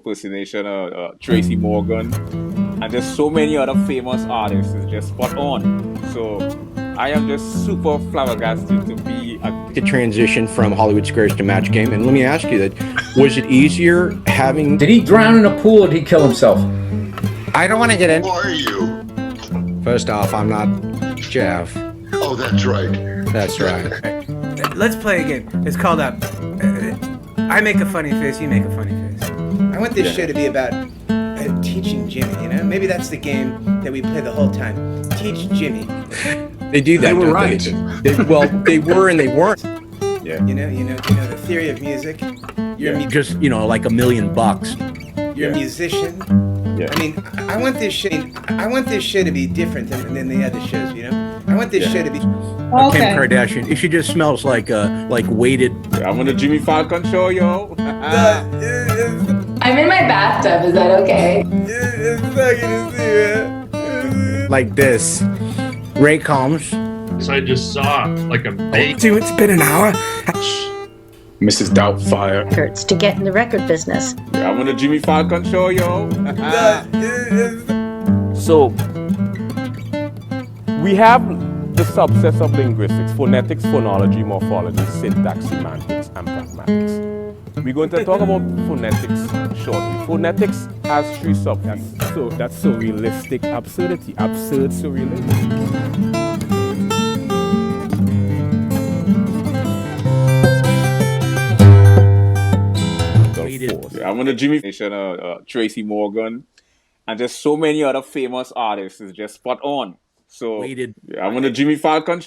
impersonation of Tracy Morgan, and just so many other famous artists. Is just spot on. So I am just super flabbergasted to be the transition from Hollywood Squares to Match Game. And let me ask you that, was it easier having... Did he drown in a pool or did he kill himself? I don't want to get in. Who are you? First off, I'm not Jeff. Oh, that's right. That's right. Let's play a game. It's called I make a funny face, you make a funny face. I want this show to be about teaching Jimmy, you know? Maybe that's the game that we play the whole time. Teach Jimmy. They do that. They were right. Well, they were and they weren't. Yeah. You know the theory of music. You're Just, like $1 million. You're a musician. Yeah. I mean, I want this show. To be different than the other shows. You know, I want this show to be. Okay. Kim Kardashian. She just smells like weighted. I'm on the Jimmy Falcon show, yo. I'm in my bathtub. Is that okay? Like this. Ray Combs. So I just saw like a bait. Dude, it's been an hour. Mrs. Doubtfire. Efforts to get in the record business. I'm on the Jimmy Falcon show, yo. So, we have the subsets of linguistics: phonetics, phonology, morphology, syntax, semantics, and pragmatics. We're going to talk about phonetics shortly. Phonetics has 3 subsets. So that's surrealistic absurdity, absurd surrealism. I'm on the Jimmy Tracy Morgan, and just so many other famous artists. Is just spot on. So I'm on the Jimmy Falcon